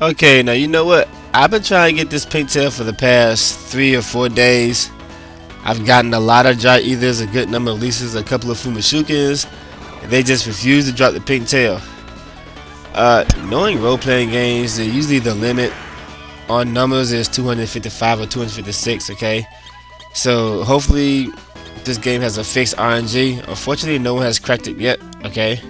Okay, now you know what? I've been trying to get this pink tail for the past 3 or 4 days. I've gotten a lot of dry ethers, a good number of leases, a couple of Fumashukins, and they just refuse to drop the pink tail. Knowing role-playing games, usually the limit on numbers is 255 or 256, okay? So hopefully this game has a fixed RNG. Unfortunately, no one has cracked it yet, okay?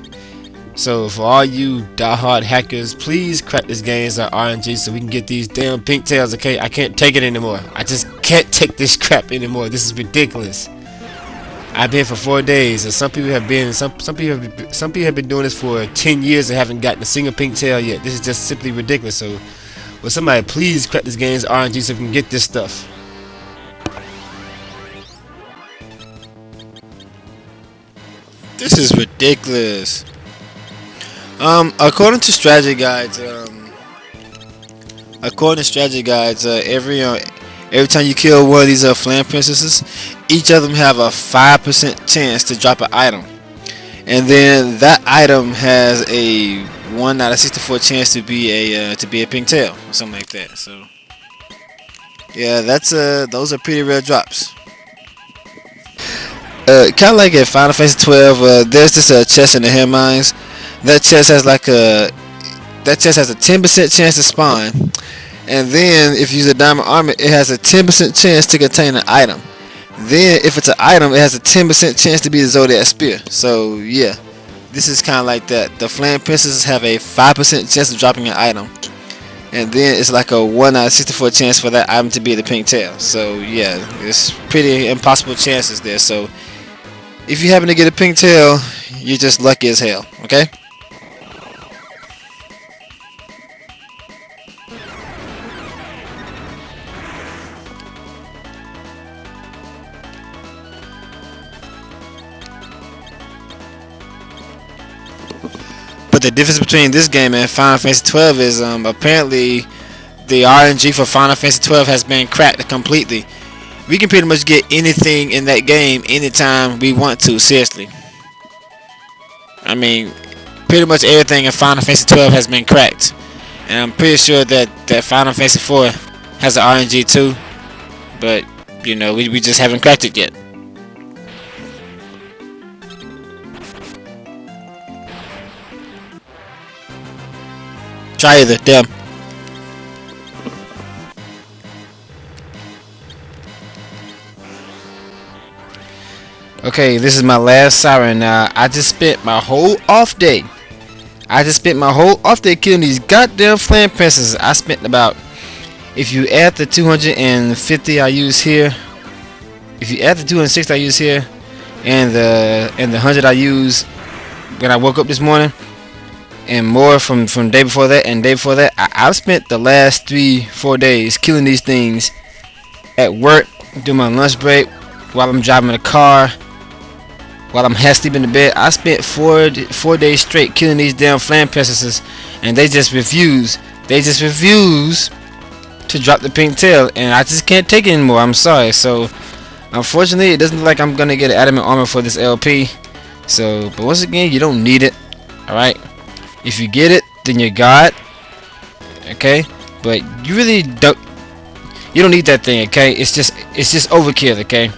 So for all you diehard hackers, please crack this game's RNG so we can get these damn pink tails, okay? I can't take it anymore. I just can't take this crap anymore. This is ridiculous. I've been for 4 days, and some people have been doing this for 10 years and haven't gotten a single pink tail yet. This is just simply ridiculous. So will somebody please crack this game's RNG so we can get this stuff? This is ridiculous. According to strategy guides, every time you kill one of these flame princesses, each of them have a 5% chance to drop an item, and then that item has a 1 out of 64 chance to be a pink tail or something like that. So yeah, those are pretty rare drops. Kind of like at Final Fantasy 12, there's this chest in the Hell Mines. That chest has a 10% chance to spawn, and then if you use a diamond armor, it has a 10% chance to contain an item. Then if it's an item, it has a 10% chance to be the Zodiac Spear. So yeah, this is kind of like that. The Flame Princesses have a 5% chance of dropping an item, and then it's like a 1 out of 64 chance for that item to be the pink tail. So yeah, it's pretty impossible chances there. So if you happen to get a pink tail, you're just lucky as hell, okay? But the difference between this game and Final Fantasy 12 is apparently the RNG for Final Fantasy 12 has been cracked completely. We can pretty much get anything in that game anytime we want to, seriously. I mean, pretty much everything in Final Fantasy 12 has been cracked. And I'm pretty sure that Final Fantasy 4 has an RNG too. But, you know, we just haven't cracked it yet. Try either, damn. Okay, this is my last siren. I just spent my whole off day. Killing these goddamn flame princesses. I spent about, if you add the 250 I use here, if you add the 260 I use here, and the 100 I used when I woke up this morning, and more from day before that and day before that, I've spent the last 3-4 days killing these things at work, doing my lunch break, while I'm driving the car, while I'm half asleep in the bed. I spent 4 days straight killing these damn flame princesses, and they just refuse. They just refuse to drop the pink tail, and I just can't take it anymore. I'm sorry. So unfortunately, it doesn't look like I'm gonna get an adamant armor for this LP. So, but once again, you don't need it. All right. If you get it, then you're God. Okay. But you really don't. You don't need that thing. Okay. It's just overkill. Okay.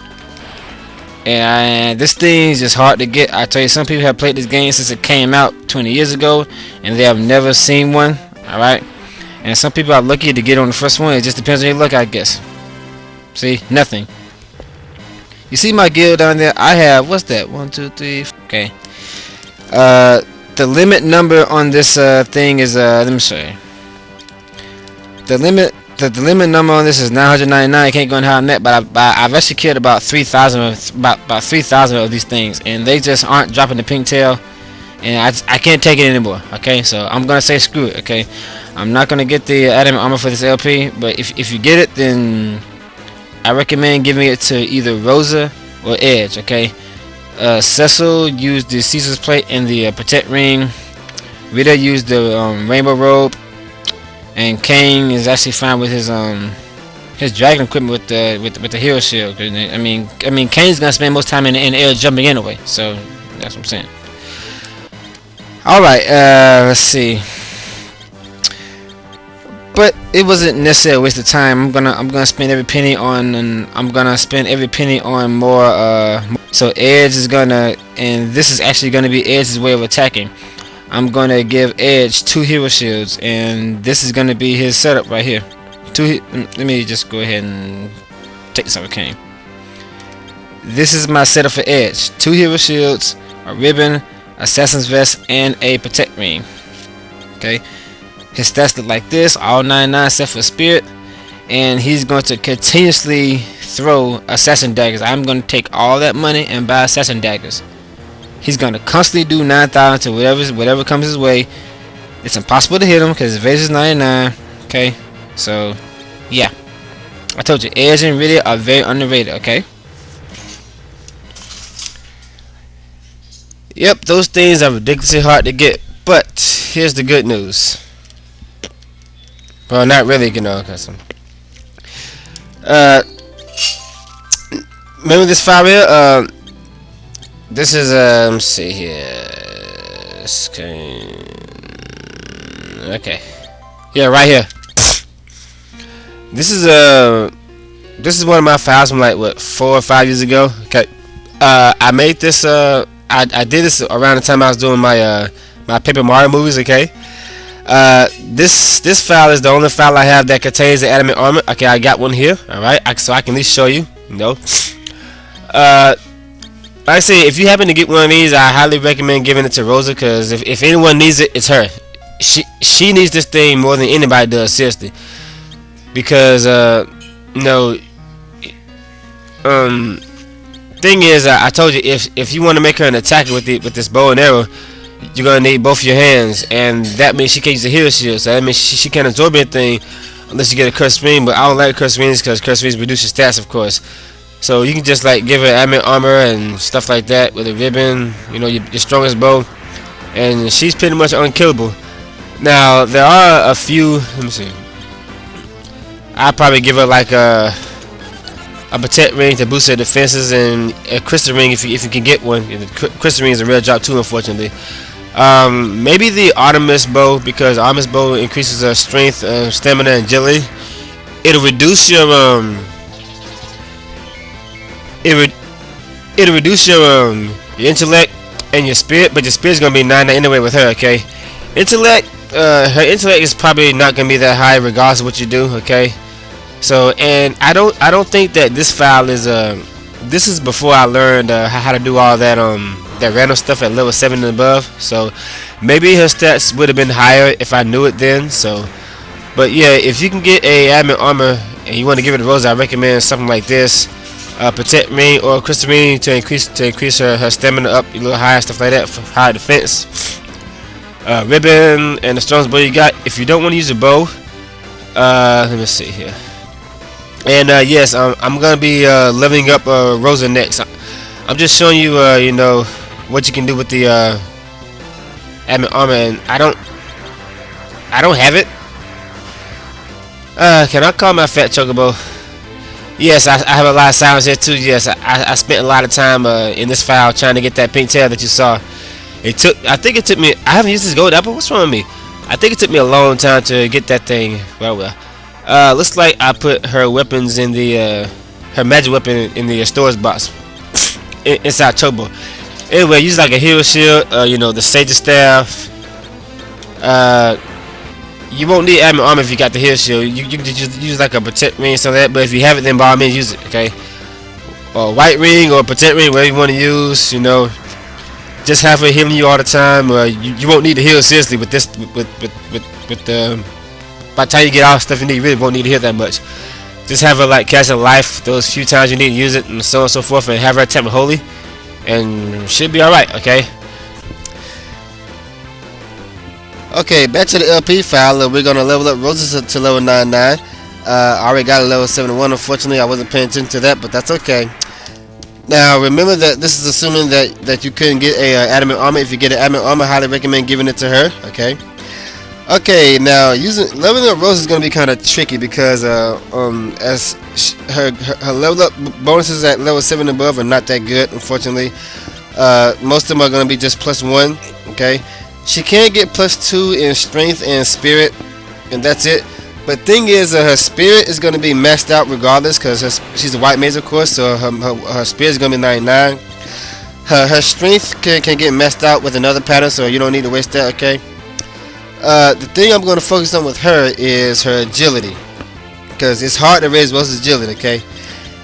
And this thing is just hard to get. I tell you, some people have played this game since it came out 20 years ago, and they have never seen one. Alright? And some people are lucky to get on the first one. It just depends on your luck, I guess. See? Nothing. You see my guild down there? I have, what's that? 1, 2, 3, okay. The limit number on this thing is, let me show you. The limit number on this is 999. I can't go in higher than that, but I've actually killed about 3,000 about 3,000 of these things, and they just aren't dropping the pink tail, and I can't take it anymore. Okay, so I'm gonna say screw it. Okay, I'm not gonna get the adamant armor for this LP, but if you get it, then I recommend giving it to either Rosa or Edge. Okay, Cecil used the Caesar's plate and the protect ring. Rita used the rainbow robe. And Kane is actually fine with his dragon equipment with the hero shield. I mean Kane's gonna spend most time in the air jumping anyway, so that's what I'm saying. All right, let's see. but it wasn't necessarily a waste of time. I'm gonna spend every penny on, and I'm gonna spend every penny on more. So Edge is gonna, and this is actually gonna be Edge's way of attacking. I'm gonna give Edge 2 hero shields, and this is gonna be his setup right here. Let me just go ahead and take this arcane. This is my setup for Edge: 2 hero shields, a ribbon, assassin's vest, and a protect ring. Okay. His stats look like this, all 99 except for spirit, and he's going to continuously throw assassin daggers. I'm going to take all that money and buy assassin daggers. He's going to constantly do 9,000 to whatever comes his way. It's impossible to hit him because his evasion is 99. Okay, so yeah, I told you, Edge and Ridley are very underrated. Okay. Yep, those things are ridiculously hard to get, but here's the good news. Well, not really, you know, cause remember this file here? This is let's see here. Okay, yeah, right here. This is one of my files from like what 4 or 5 years ago. Okay, I made this. I did this around the time I was doing my my Paper Mario movies. Okay. This file is the only file I have that contains the adamant armor. Okay, I got one here. Alright, so I can at least show you. Like I say, if you happen to get one of these, I highly recommend giving it to Rosa, because if anyone needs it, it's her. She needs this thing more than anybody does, seriously. Because thing is, I told you, if you want to make her an attacker with this bow and arrow, you're gonna need both your hands, and that means she can't use a hero shield. So that means she can't absorb anything unless you get a cursed ring. But I don't like cursed rings because cursed rings reduce your stats, of course. So you can just like give her adamant armor and stuff like that with a ribbon. You know, your strongest bow, and she's pretty much unkillable. Now there are a few. Let me see. I'd probably give her like a protect ring to boost her defenses, and a crystal ring if you can get one. The crystal ring is a rare drop too, unfortunately. Maybe the Artemis bow, because Artemis bow increases her strength, stamina, and agility. It'll reduce your it'll reduce your intellect and your spirit, but your spirit's gonna be 9 anyway with her. Okay, intellect, her intellect is probably not gonna be that high regardless of what you do. Okay, so and I don't think that this file is this is before I learned how to do all that that random stuff at level 7 and above. So maybe her stats would have been higher if I knew it then. So, but yeah, if you can get a adamant armor and you want to give it to Rosa, I recommend something like this: protect ring or crystal ring to increase her stamina up a little higher, stuff like that for higher defense. Ribbon and the strongest bow you got. If you don't want to use a bow, let me see here. And yes, I'm gonna be leveling up Rosa next. I'm just showing you, you know, what you can do with the adamant armor, and I don't have it. Can I call my fat chocobo? Yes, I have a lot of sounds here too. Yes, I spent a lot of time in this file trying to get that pink tail that you saw. I think it took me. I haven't used this gold apple. What's wrong with me? I think it took me a long time to get that thing. Well. Looks like I put her weapons in the her magic weapon in the storage box inside Chobo. Anyway, use like a hero shield, you know, the Sage's staff. You won't need adamant armor if you got the hero shield. You can just use like a protect ring or something like that. But if you have it, then by all means use it. Okay, or white ring or protect ring, whatever you want to use. You know, just have her healing you all the time. You won't need to heal seriously with this with the. By the time you get all the stuff you need, you really won't need to heal that much. Just have her like cast a life those few times you need to use it, and so on and so forth, and have her attack with holy, and should be alright. Okay. Okay, back to the LP file. We're gonna level up Rosa to level 99. I already got a level 71. Unfortunately, I wasn't paying attention to that, but that's okay. Now remember that this is assuming that you couldn't get a adamant armor. If you get an adamant armor, I highly recommend giving it to her. Okay. Okay, now leveling up Rosa is gonna be kind of tricky because as her level up bonuses at level 7 and above are not that good, unfortunately. Most of them are gonna be just +1. Okay, she can get +2 in strength and spirit, and that's it. But thing is, her spirit is gonna be maxed out regardless, cause she's a white mage, of course. So her spirit is gonna be 99. Her strength can get messed out with another pattern, so you don't need to waste that. Okay. The thing I'm gonna focus on with her is her agility, cause it's hard to raise Rose's agility. Okay.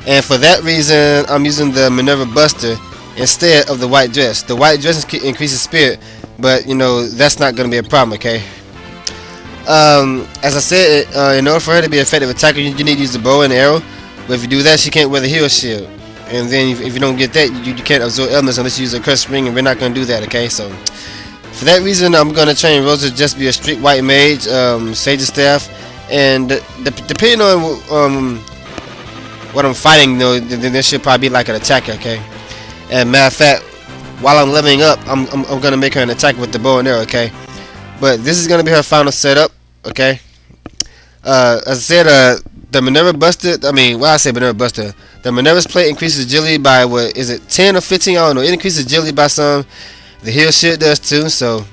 And for that reason, I'm using the Minerva Buster instead of the white dress. The white dress increases spirit, but you know that's not gonna be a problem. Okay. As I said, in order for her to be an effective attacker, you need to use the bow and the arrow. But if you do that, she can't wear the hero shield. And then if you don't get that, you can't absorb elements unless you use a cursed ring, and we're not going to do that, okay? So, for that reason, I'm going to train Rosa to just be a strict white mage, Sage's Staff. And depending on what I'm fighting, you know, then there should probably be like an attacker, okay? And matter of fact, while I'm leveling up, I'm going to make her an attacker with the bow and arrow, okay? But this is going to be her final setup. Okay. As I said, the Minerva Buster. I say Minerva Buster. The Minerva's plate increases agility by what is it, 10 or 15? I don't know. It increases agility by some. The heal shit does too. So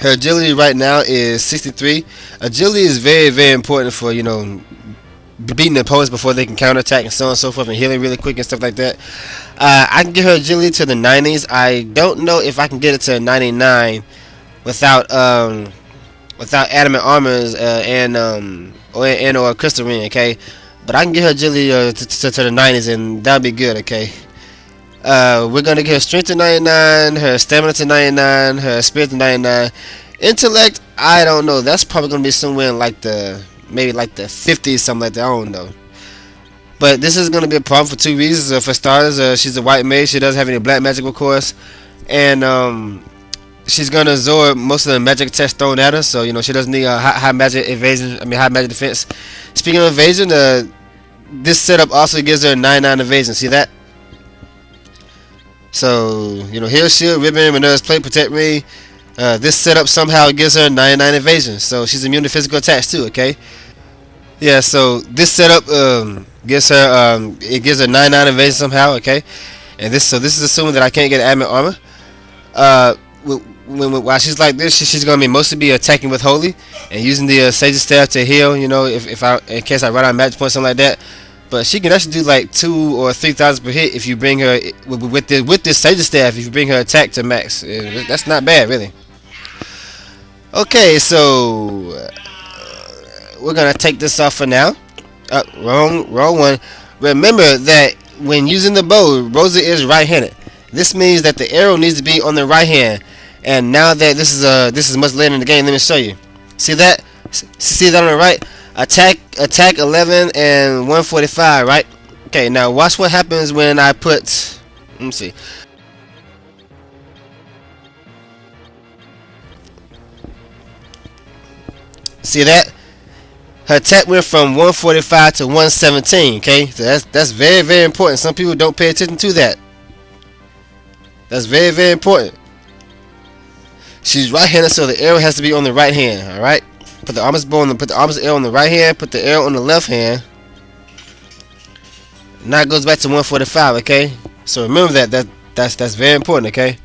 her agility right now is 63. Agility is very, very important for, you know, beating the opponents before they can counterattack and so on and so forth, and healing really quick and stuff like that. I can get her agility to the 90s. I don't know if I can get it to 99 without adamant armors or crystal ring, okay? But I can get her agility to the 90s, and that'll be good, okay? We're gonna get her strength to 99, her stamina to 99, her spirit to 99. Intellect, I don't know. That's probably gonna be somewhere in like maybe like the 50s, something like that. I don't know. But this is gonna be a problem for two reasons. For starters, she's a white mage. She doesn't have any black magic, of course, and she's gonna absorb most of the magic attacks thrown at her, so you know she doesn't need a high magic evasion. High magic defense. Speaking of evasion, this setup also gives her a 99 evasion. See that? So you know, heal shield, ribbon, Minerva's plate, protect me. This setup somehow gives her 99 evasion, so she's immune to physical attacks too. Okay. Yeah. So this setup gives her 99 evasion somehow. Okay. And this is assuming that I can't get adamant armor. While she's like this, she's gonna mostly be attacking with holy and using the Sage's Staff to heal. You know, in case I run out of magic points, something like that. But she can actually do like 2,000 or 3,000 per hit if you bring her with this Sage's Staff. If you bring her attack to max, that's not bad, really. Okay, so we're gonna take this off for now. Wrong one. Remember that when using the bow, Rosa is right-handed. This means that the arrow needs to be on the right hand. And now that this is much later in the game, let me show you. See that? See that on the right? Attack 11 and 145, right? Okay, now watch what happens when I put. Let me see. See that? Her attack went from 145 to 117. Okay, so that's very, very important. Some people don't pay attention to that. That's very, very important. She's right-handed, so the arrow has to be on the right hand. All right. Put the armor's arrow on the right hand. Put the arrow on the left hand. Now it goes back to 145. Okay. So remember that's very important. Okay.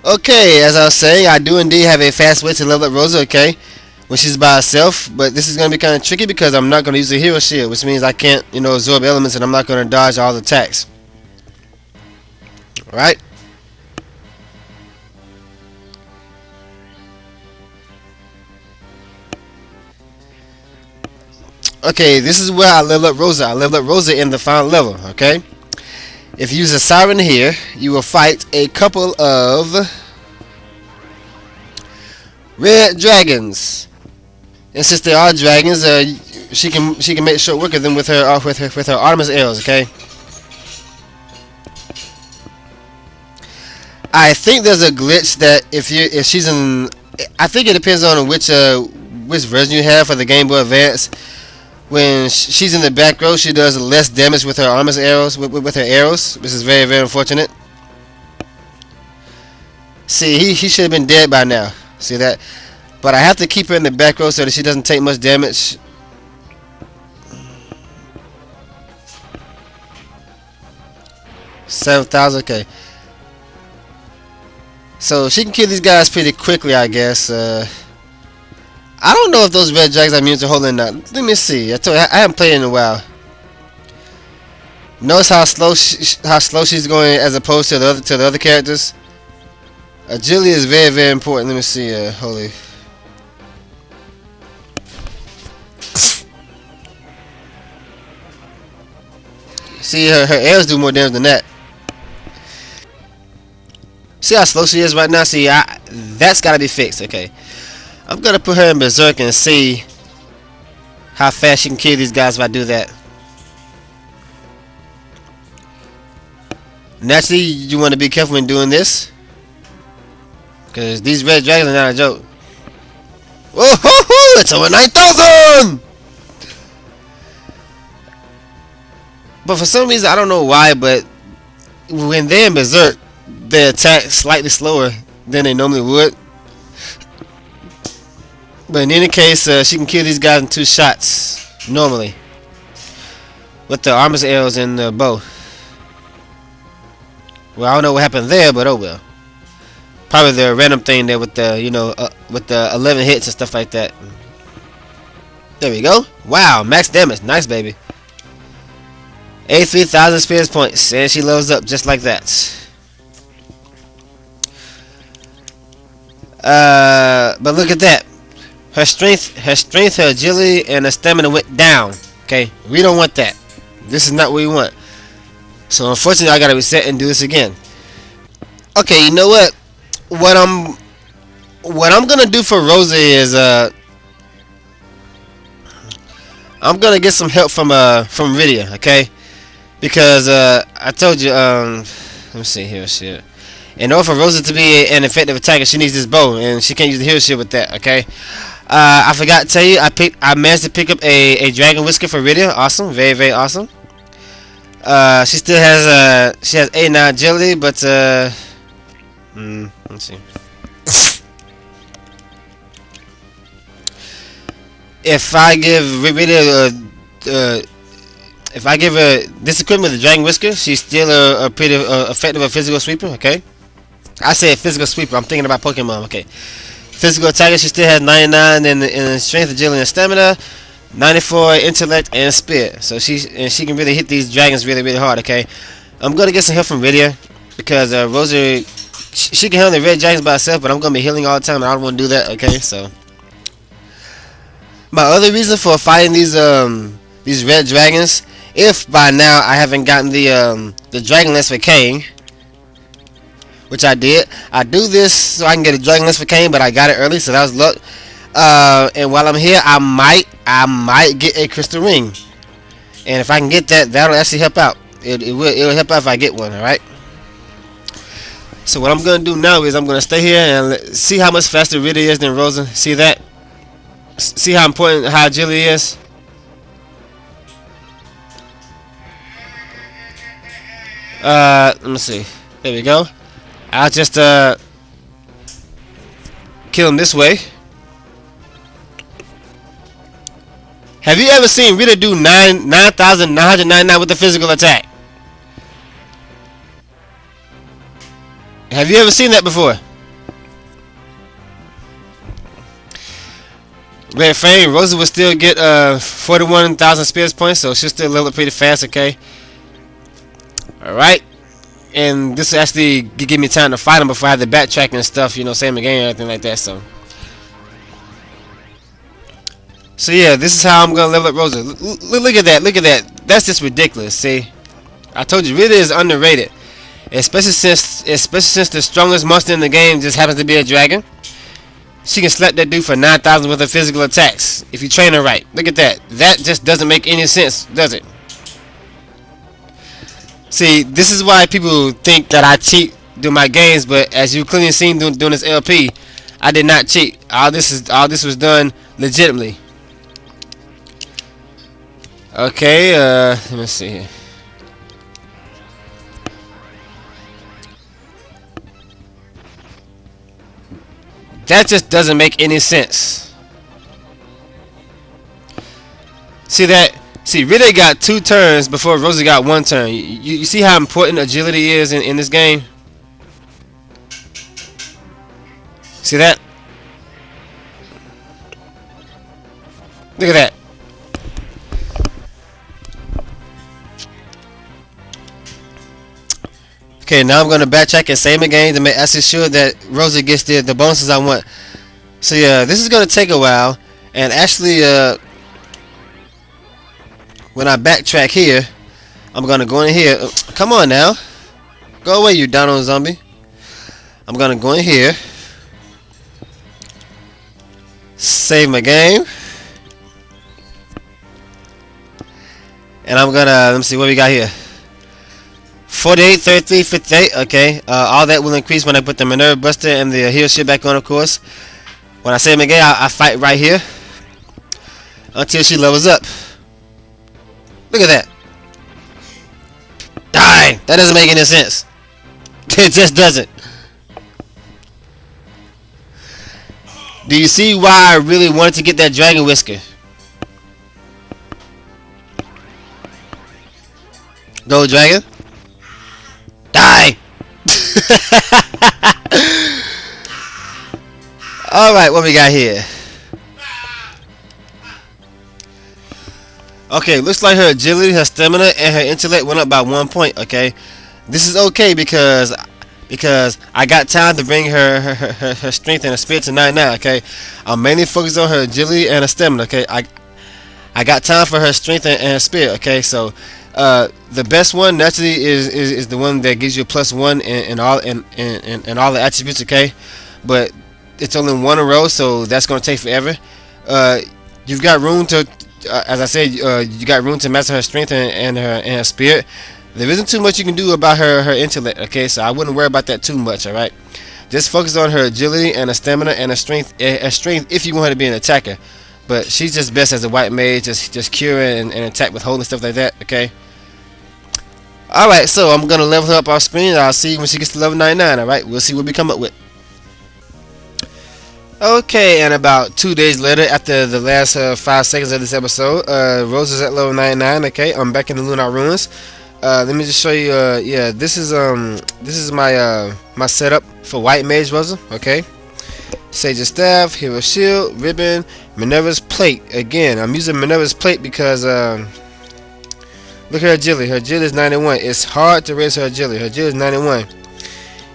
Okay. As I was saying, I do indeed have a fast way to level up Rosa. Okay. When she's by herself, but this is gonna be kind of tricky because I'm not gonna use a hero shield, which means I can't, you know, absorb elements, and I'm not gonna dodge all the attacks. All right. Okay, this is where I level up Rosa. I level up Rosa in the final level, okay? If you use a siren here, you will fight a couple of red dragons. And since they are dragons, she can make short work of them with her Artemis arrows, okay? I think there's a glitch that if she's in, I think it depends on which version you have for the Game Boy Advance. When she's in the back row, she does less damage with her Artemis arrows, with her arrows, which is very, very unfortunate. See, he should have been dead by now. See that? But I have to keep her in the back row so that she doesn't take much damage. $7,000, okay. So she can kill these guys pretty quickly, I guess. I don't know if those red dragons are immune to holding or not. Let me see. I told you, I haven't played in a while. Notice how slow she's going as opposed to the other characters. Agility is very, very important. Let me see. Holy. See, her arrows do more damage than that. See how slow she is right now? See, that's got to be fixed. Okay. I'm going to put her in Berserk and see how fast she can kill these guys if I do that. Naturally, you want to be careful when doing this, because these red dragons are not a joke. Whoa, ho, ho, it's over 9,000! But for some reason, I don't know why, but when they're in Berserk, they attack slightly slower than they normally would. But in any case, she can kill these guys in 2 shots, normally, with the armor's arrows and the bow. Well, I don't know what happened there, but oh well. Probably the random thing there with the, with the 11 hits and stuff like that. There we go. Wow, max damage. Nice, baby. 83,000 experience points, and she loads up just like that. But look at that. Her strength, her agility, and her stamina went down. Okay, we don't want that. This is not what we want. So unfortunately, I gotta reset and do this again. Okay, you know what? What I'm gonna do for Rosa is I'm gonna get some help from Rydia, okay? Because I told you, let me see here, shit. In order for Rosa to be an effective attacker, she needs this bow, and she can't use the hero shield with that, okay? I forgot to tell you, I managed to pick up a Dragon Whisker for Rydia. Awesome, very, very awesome. She still has she has 89 agility, but let's see. If I give Rydia if I give her this equipment with the Dragon Whisker, she's still a pretty effective physical sweeper, okay? I said physical sweeper, I'm thinking about Pokemon, okay. Physical attacker, she still has 99 in strength, agility, and stamina, 94 intellect and spirit. So she can really hit these dragons really, really hard, okay? I'm gonna get some help from Rydia because Rosa, she can handle the red dragons by herself, but I'm gonna be healing all the time and I don't want to do that, okay? So my other reason for fighting these red dragons, if by now I haven't gotten the Dragon Lance for Cain, which I did. I do this so I can get a Dragon Lance for Cain, but I got it early, so that was luck. And while I'm here, I might get a crystal ring, and if I can get that, that'll actually help out. It'll help out if I get one. All right. So what I'm gonna do now is I'm gonna stay here and see how much faster Rydia is than Rosa. See that? See how important how agility is. Let me see. There we go. I'll just kill him this way. Have you ever seen Rydia do 9,999 with a physical attack? Have you ever seen that before? Red Fang, Rosa will still get 41,000 experience points, so she'll still level up pretty fast, okay? Alright. And this will actually give me time to fight him before I have the backtracking and stuff, save the game and everything like that, so yeah, this is how I'm gonna level up Rosa. Look at that, that's just ridiculous. See, I told you, Rydia is underrated, especially since the strongest monster in the game just happens to be a dragon. She can slap that dude for 9,000 with her physical attacks if you train her right. Look at that. That just doesn't make any sense, does it? See, this is why people think that I cheat doing my games, but as you clearly seen doing this LP, I did not cheat. All this was done legitimately. Okay, let me see here. That just doesn't make any sense. See that? See, Rydia got 2 turns before Rosa got 1 turn. You see how important agility is in this game? See that? Look at that. Okay, now I'm going to backtrack and save my game to make absolutely sure that Rosa gets the bonuses I want. So yeah, this is going to take a while. And actually, when I backtrack here, I'm going to go in here. Come on now. Go away, you Donald zombie. I'm going to go in here. Save my game. And I'm going to, let me see what we got here. 48, 33, 58, okay. All that will increase when I put the Minerva Buster and the heal shit back on, of course. When I save my game, I fight right here. Until she levels up. Look at that. Die! That doesn't make any sense. It just doesn't. Do you see why I really wanted to get that Dragon Whisker? Go, Dragon. Die! Alright, what we got here? Okay, looks like her agility, her stamina, and her intellect went up by 1 point, okay? This is okay because I got time to bring her strength and her spirit to 99, okay? I'm mainly focused on her agility and her stamina, okay? I got time for her strength and her spirit, okay? So the best one naturally is the one that gives you a +1 in all the attributes, okay? But it's only one in a row, so that's gonna take forever. You've got room to, as I said, you got room to master her strength and her spirit. There isn't too much you can do about her intellect, okay? So I wouldn't worry about that too much, all right? Just focus on her agility and her stamina and her strength if you want her to be an attacker. But she's just best as a white mage, just cure and attack with hold and stuff like that, okay? Alright, so I'm going to level her up off screen. I'll see when she gets to level 99, alright? We'll see what we come up with. Okay, and about 2 days later, after the last 5 seconds of this episode, Rose is at level 99, okay? I'm back in the Lunar Ruins. Let me just show you, yeah, this is my my setup for White Mage Rosa, okay? Sage's Staff, Hero Shield, Ribbon, Minerva's Plate. Again, I'm using Minerva's Plate because, look at her agility. Her agility is 91. It's hard to raise her agility. Her agility is 91.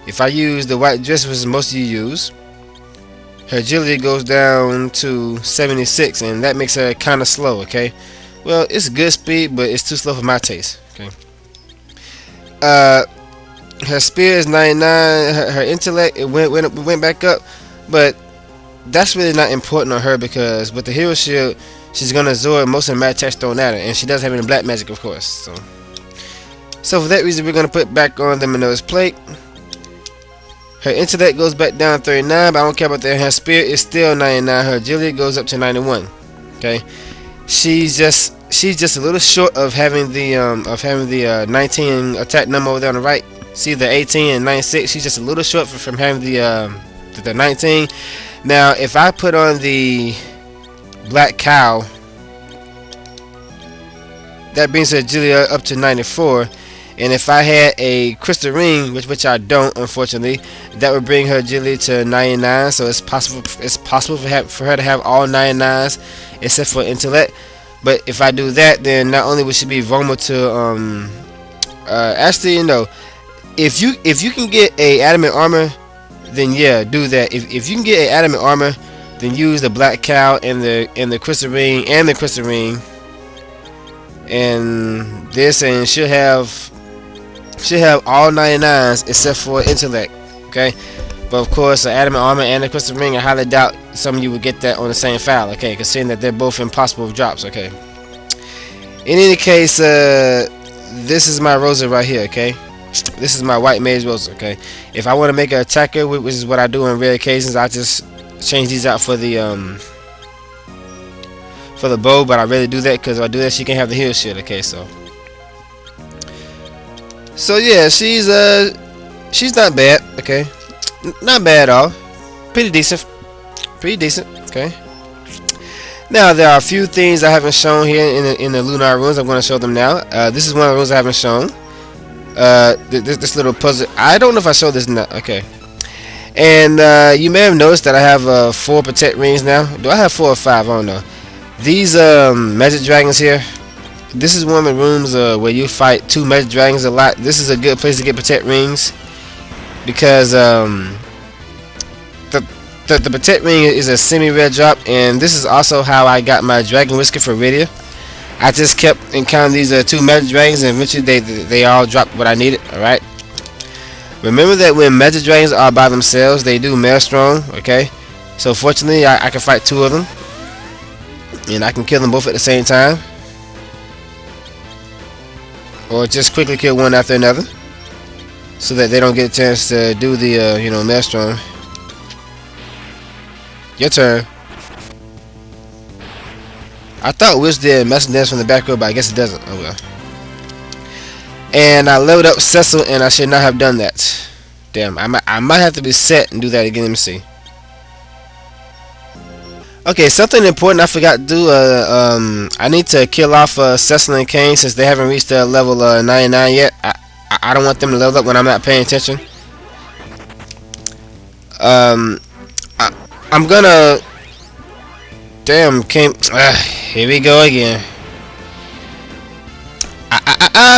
If I use the white dress, which is most of you use, her agility goes down to 76, and that makes her kind of slow, okay? Well, it's good speed, but it's too slow for my taste, okay? Her spirit is 99. Her intellect, it went back up, but that's really not important on her because with the Hero Shield, she's gonna absorb most of the magic attacks thrown at her, and she doesn't have any black magic, of course. So for that reason, we're gonna put back on the Minerva's Plate. Her intellect goes back down 39, but I don't care about that. Her spirit is still 99. Her agility goes up to 91. Okay, she's just a little short of having the 19 attack number over there on the right. See the 18 and 96. She's just a little short from having the 19. Now, if I put on the Black Cow, that brings her agility up to 94. And if I had a crystal ring, which I don't, unfortunately, that would bring her agility to 99. So it's possible for her to have all 99s except for intellect. But if I do that, then not only would she be vulnerable to actually, you know, if you can get a adamant armor, then yeah, do that. If you can get a adamant armor, then use the Black Cow and the crystal ring and the crystal ring and this, and she'll have all 99s except for intellect, okay? But of course, the adamant armor and the crystal ring, I highly doubt some of you would get that on the same file, okay? Considering that they're both impossible drops, okay? In any case, this is my Rosa right here, okay? This is my White Mage Rosa, okay? If I want to make an attacker, which is what I do on rare occasions, I just change these out for the bow, but I really do that because if I do that, she can have the heal shield, okay? So yeah, she's not bad, okay? Not bad at all. Pretty decent, okay? Now there are a few things I haven't shown here in the Lunar Ruins. I'm going to show them now. This is one of the ruins I haven't shown. This little puzzle. I don't know if I showed this or not. Okay. And you may have noticed that I have 4 protect rings now. Do I have 4 or 5? I don't know. These magic dragons here. This is one of the rooms where you fight 2 magic dragons a lot. This is a good place to get protect rings because the protect ring is a semi-rare drop, and this is also how I got my dragon whisker for Rydia. I just kept encountering these 2 magic dragons, and eventually they all dropped what I needed. All right. Remember that when magic dragons are by themselves, they do maelstrom. Okay. So fortunately, I can fight 2 of them, and I can kill them both at the same time, or just quickly kill one after another, so that they don't get a chance to do the maelstrom. Your turn. I thought Wish did Master Dance from the back row, but I guess it doesn't. Oh well. And I leveled up Cecil, and I should not have done that. Damn, I might have to be set and do that again. Let me see. Okay, something important I forgot to do. I need to kill off Cecil and Kane since they haven't reached level 99 yet. I don't want them to level up when I'm not paying attention. I'm gonna. Damn, Kane. Here we go again.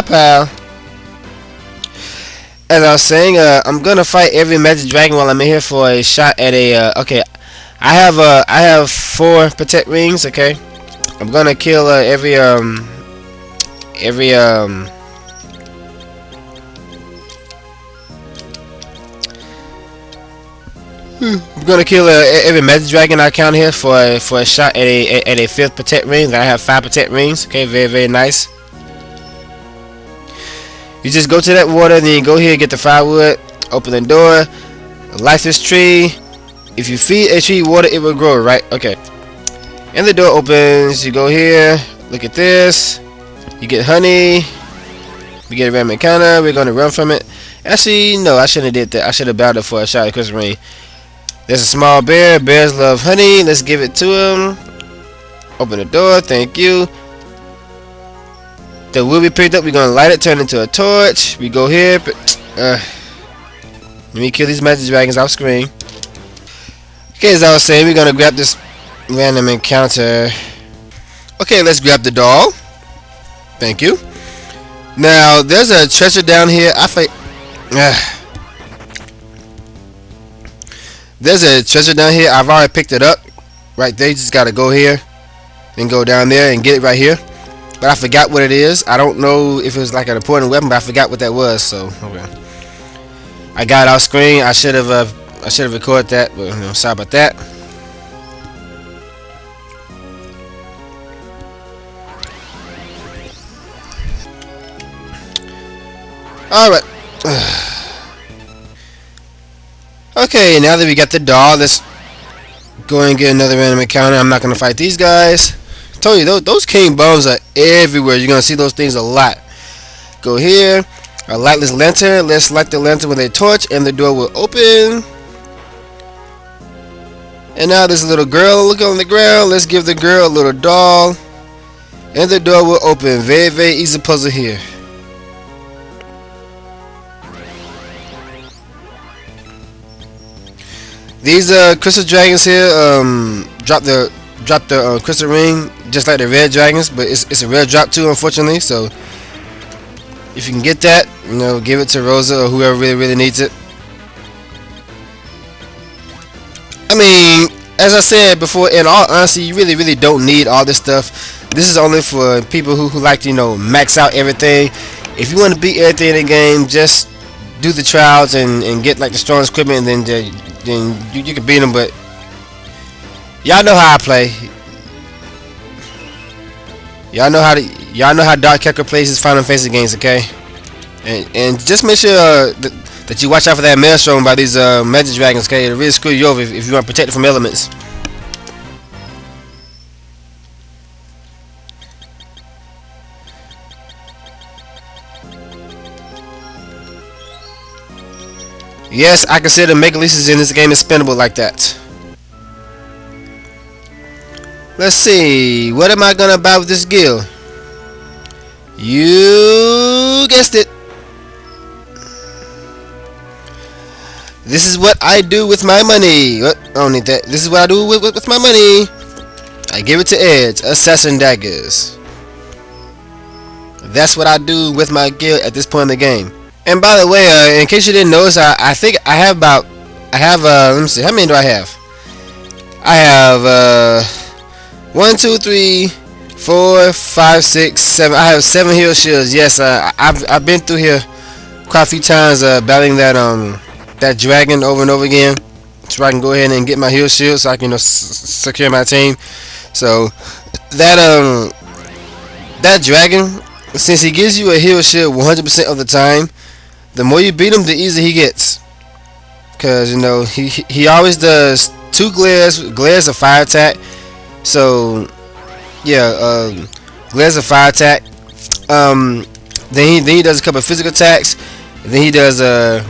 Pal. As I was saying, I'm gonna fight every magic dragon while I'm in here for a shot at a. Okay, I have 4 protect rings. Okay, I'm gonna kill every. I'm gonna kill every magic dragon I count here for a shot at a 5th protect ring. I have 5 protect rings. Okay, very nice. You just go to that water, then you go here, get the firewood, open the door, light this tree. If you feed a tree water, it will grow, right? Okay. And the door opens. You go here. Look at this. You get honey. We get a random encounter. We're gonna run from it. Actually, no, I shouldn't have did that. I should have battled for a shot at Christmas ring. There's a small bear. Bears love honey. Let's give it to him. Open the door. Thank you. The wood we picked up, we're gonna light it, turn it into a torch. We go here. Let me kill these magic dragons off screen. Okay, as I was saying, we're gonna grab this random encounter. Okay, let's grab the doll. Thank you. Now, there's a treasure down here. There's a treasure down here. I've already picked it up. Right there, you just gotta go here and go down there and get it right here. But I forgot what it is. I don't know if it was like an important weapon, but I forgot what that was. So okay, I got it off screen. I should have recorded that, but sorry about that. All right. Okay, now that we got the doll, let's go and get another random encounter. I'm not gonna fight these guys. I told you those king bombs are everywhere. You're gonna see those things a lot. Go here. A lightless lantern. Let's light the lantern with a torch, and the door will open. And now there's a little girl looking on the ground. Let's give the girl a little doll, and the door will open. Very easy puzzle here. These crystal dragons here drop the crystal ring just like the red dragons, but it's a rare drop too, unfortunately. So if you can get that, give it to Rosa or whoever really needs it. I mean, as I said before, in all honesty, you really don't need all this stuff. This is only for people who like to max out everything. If you want to beat everything in the game, just do the trials and get like the strongest equipment, and then you can beat them. But y'all know how I play. Y'all know how Dark Kecker plays his Final Fantasy games, okay? And just make sure that you watch out for that maelstrom by these magic dragons, okay? It'll really screw you over if you want to protect it from elements. Yes, I consider Mega Leases in this game expendable like that. Let's see. What am I gonna buy with this guild? You guessed it. This is what I do with my money. I don't need that. This is what I do with my money. I give it to Edge, Assassin Daggers. That's what I do with my guild at this point in the game. And by the way, in case you didn't notice, I think I have let me see, how many do I have? I have 1, 2, 3, 4, 5, 6, 7. I have 7 hero shields. Yes, I've been through here quite a few times, battling that dragon over and over again, so I can go ahead and get my hero shield, so I can secure my team. So that dragon, since he gives you a hero shield 100% of the time, the more you beat him, the easier he gets. Cause he always does 2 glares of fire attack. So yeah, glares of fire attack. Then he does a couple of physical attacks. Then he does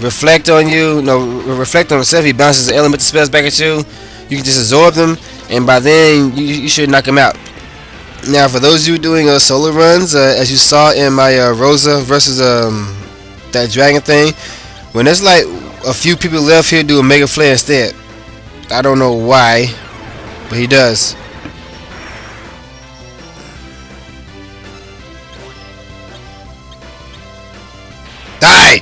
reflect on you. No, reflect on himself. He bounces the elemental spells back at you. You can just absorb them, and by then you should knock him out. Now, for those of you doing solo runs, as you saw in my Rosa versus that dragon thing, when there's like a few people left here, do a mega flare instead. I don't know why, but he does. Die!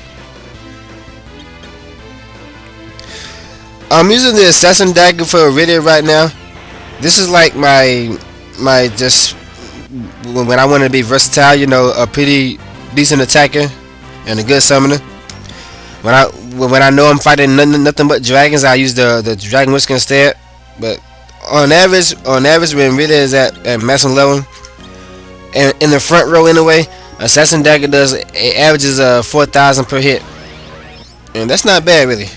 I'm using the Assassin Dagger for Iridia right now. This is like my just when I want to be versatile, a pretty decent attacker and a good summoner. When I know I'm fighting nothing but dragons, I use the Dragon Whisker instead. But on average, when Iridia is at maximum level, and in the front row anyway, Assassin Dagger averages 4,000 per hit, and that's not bad really.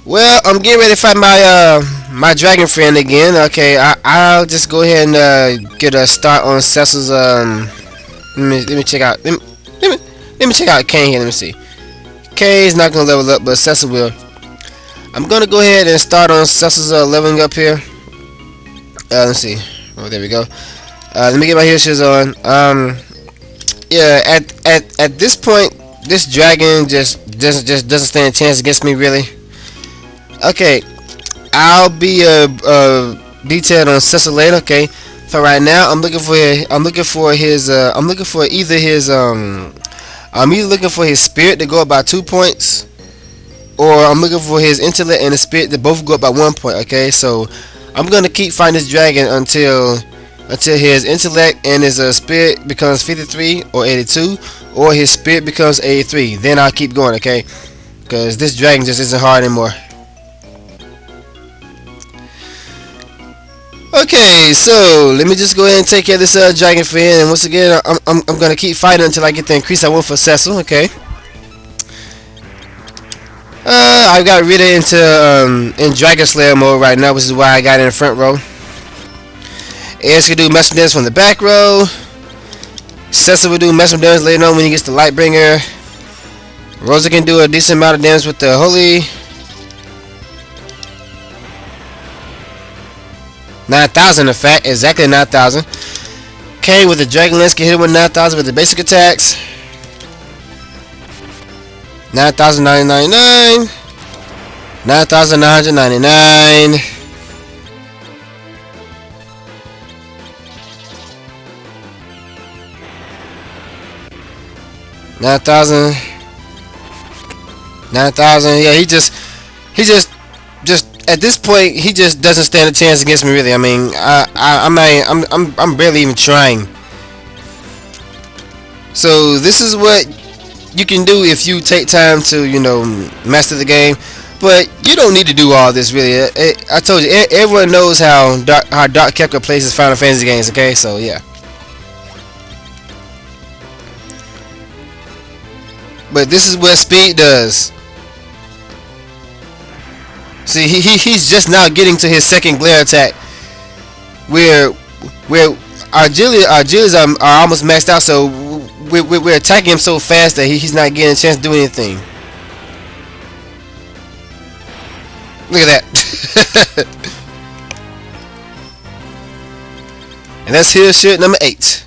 Well, I'm getting ready to fight my dragon friend again. Okay, I'll just go ahead and get a start on Cecil's. Let me check out. Let me check out Kane here. Let me see. Kane is not gonna level up, but Cecil will. I'm gonna go ahead and start on Cecil's leveling up here. Let's see. Oh, there we go. Let me get my hero shields on. Yeah, at this point, this dragon just doesn't stand a chance against me really. Okay, I'll be detailed on Cecil later. Okay, for right now, I'm looking for his spirit to go up by 2 points, or I'm looking for his intellect and his spirit to both go up by 1 point. Okay, so I'm gonna keep fighting this dragon until his intellect and his spirit becomes 53 or 82, or his spirit becomes 83. Then I'll keep going. Okay, because this dragon just isn't hard anymore. Okay, so let me just go ahead and take care of this dragon friend, and once again, I'm gonna keep fighting until I get the increase I want for Cecil. Okay. I got Rita in Dragon Slayer mode right now, which is why I got in the front row. Edge can do maximum damage from the back row. Cecil will do maximum damage later on when he gets the Lightbringer. Rosa can do a decent amount of damage with the Holy. 9,000 in fact, exactly 9,000. Kane with the Dragon Lance can hit him with 9,000 with the basic attacks. 9,999. 9,999. 9,000. 9,000. Yeah, he just at this point, he just doesn't stand a chance against me, really. I mean, I'm barely even trying. So this is what you can do if you take time to, master the game. But you don't need to do all this, really. I told you, everyone knows how Dark Kepka plays his Final Fantasy games. Okay, so yeah. But this is what speed does. See, he's just now getting to his second glare attack, where our Gillies are almost maxed out, so we're attacking him so fast that he's not getting a chance to do anything. Look at that. And that's his shit number 8.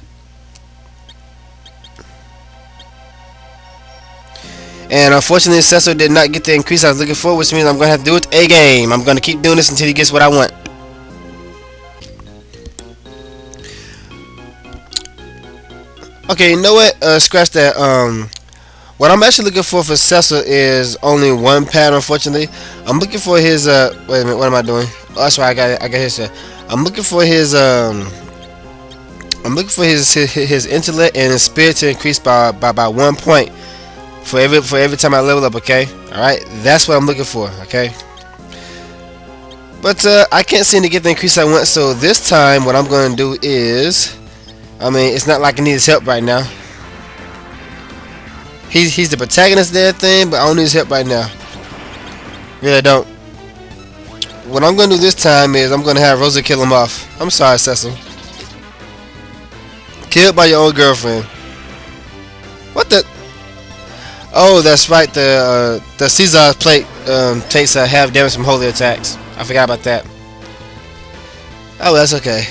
And unfortunately, Cecil did not get the increase I was looking for, which means I'm going to have to do it a game. I'm going to keep doing this until he gets what I want. Okay, you know what? Scratch that. What I'm actually looking for Cecil is only one pattern. Unfortunately, I'm looking for his. Wait a minute. What am I doing? Oh, that's right. I got his. I'm looking for his. I'm looking for his intellect and his spirit to increase by 1 point for every time I level up. Okay. All right. That's what I'm looking for. Okay. But I can't seem to get the increase I want. So this time, what I'm going to do is, I mean, it's not like I need his help right now. He's the protagonist of that thing, but I don't need his help right now. Really, I don't. What I'm going to do this time is I'm going to have Rosa kill him off. I'm sorry, Cecil. Killed by your own girlfriend. What the? Oh, that's right. The Caesar plate takes half damage from holy attacks. I forgot about that. Oh, that's okay.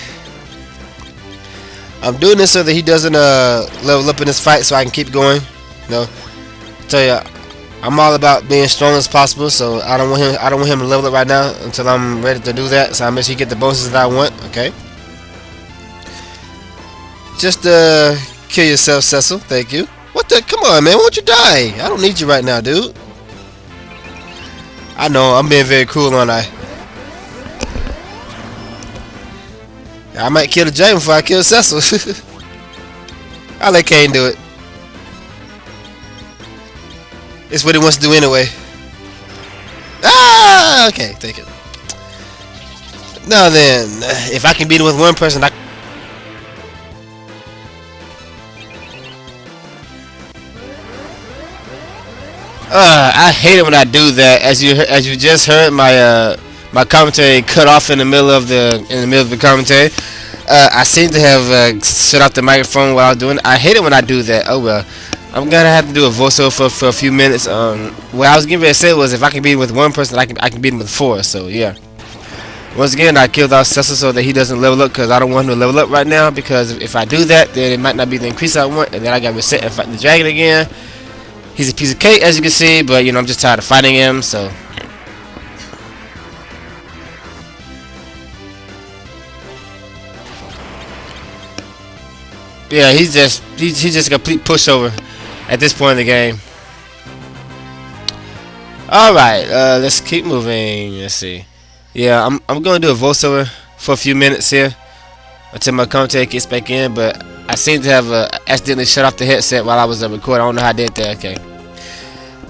I'm doing this so that he doesn't level up in this fight, so I can keep going. You know, tell you, I'm all about being strong as possible, so I don't want him to level up right now until I'm ready to do that. So I make sure you get the bonuses that I want. Okay. Just kill yourself, Cecil. Thank you. What the? Come on, man. Why don't you die? I don't need you right now, dude. I know. I'm being very cruel, aren't I? I might kill the James before I kill Cecil. I'll let Kane do it. It's what he wants to do anyway. Ah, okay, take it. Now then, if I can beat him with one person, I hate it when I do that. As you just heard, my commentary cut off in the middle of the commentary. I seem to have shut off the microphone while I was doing it. I hate it when I do that. Oh well. I'm gonna have to do a voiceover for a few minutes. What I was getting ready to say was, if I can beat him with one person, I can beat him with 4. So yeah. Once again, I killed off Cecil so that he doesn't level up, because I don't want him to level up right now. Because if I do that, then it might not be the increase I want, and then I gotta reset and fight the dragon again. He's a piece of cake, as you can see, but you know, I'm just tired of fighting him. So yeah, he's just a complete pushover at this point in the game. Alright, let's keep moving. Let's see. Yeah, I'm gonna do a voiceover for a few minutes here until my commentary gets back in, but I seem to have accidentally shut off the headset while I was recording. I don't know how I did that. Okay.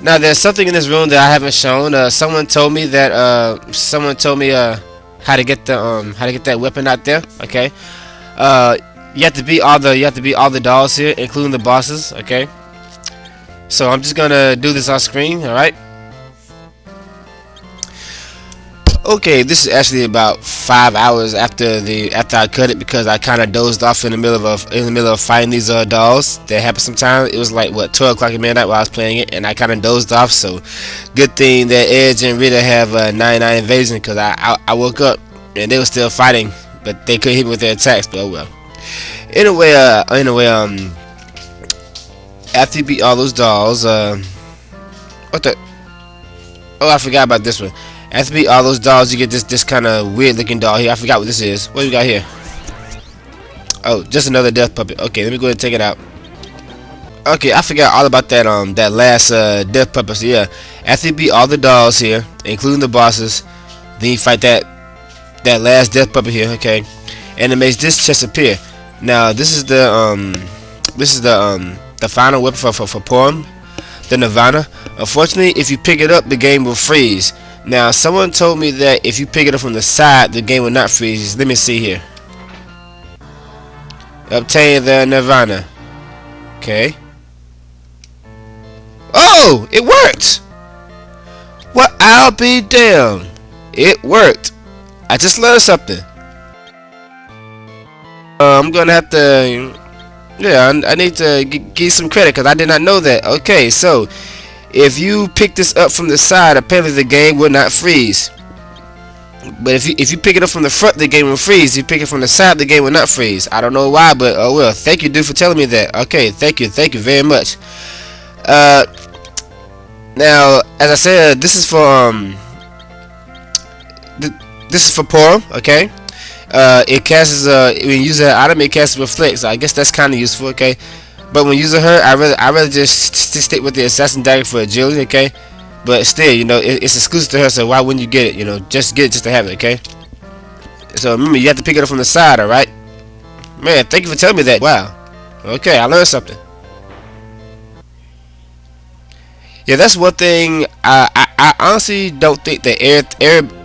Now there's something in this room that I haven't shown. Someone told me that how to get that weapon out there. Okay. You have to beat all the dolls here, including the bosses. Okay. So I'm just gonna do this on screen. All right. Okay, this is actually about 5 hours after I cut it, because I kind of dozed off in the middle of fighting these dolls. That happens sometimes. It was like 12 o'clock at midnight while I was playing it, and I kind of dozed off. So good thing that Edge and Rita have 99 evasion, because I woke up and they were still fighting, but they couldn't hit me with their attacks. But oh well. Anyway, after you beat all those dolls, what the? Oh, I forgot about this one. After you beat all those dolls, you get this kind of weird looking doll here. I forgot what this is. What do we got here? Oh, just another death puppet. Okay, let me go ahead and take it out. Okay, I forgot all about that that last death puppet. So yeah, after you beat all the dolls here, including the bosses, then you fight that last death puppet here. Okay, and it makes this chest appear. Now this is the final weapon for Porom, the Nirvana. Unfortunately, if you pick it up, the game will freeze. Now, someone told me that if you pick it up from the side, the game will not freeze. Let me see here. Obtain the Nirvana. Okay. Oh, it worked! Well, I'll be damned. It worked. I just learned something. I'm gonna have to... Yeah, I need to give some credit, because I did not know that. Okay, so... if you pick this up from the side, apparently the game will not freeze. But if you pick it up from the front, the game will freeze. If you pick it from the side, the game will not freeze. I don't know why, but oh well. Thank you, dude, for telling me that. Okay, thank you very much. Now, as I said, this is for Porom. Okay. It casts when you use that item, it casts reflect. So I guess that's kind of useful. Okay. But when using her, I rather just stick with the assassin dagger for agility, okay? But still, you know, it's exclusive to her, so why wouldn't you get it? You know, just get it just to have it, okay? So remember, you have to pick it up from the side, all right? Man, thank you for telling me that. Wow. Okay, I learned something. Yeah, that's one thing. I honestly don't think that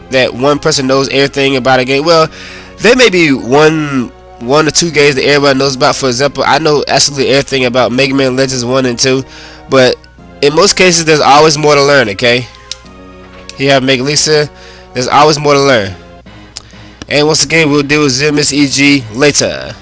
that one person knows everything about a game. Well, there may be one or two games that everybody knows about. For example, I know absolutely everything about Mega Man Legends 1 and 2, but in most cases, there's always more to learn, okay? Here I have Mega Lisa. There's always more to learn. And once again, we'll deal with ZMS EG later.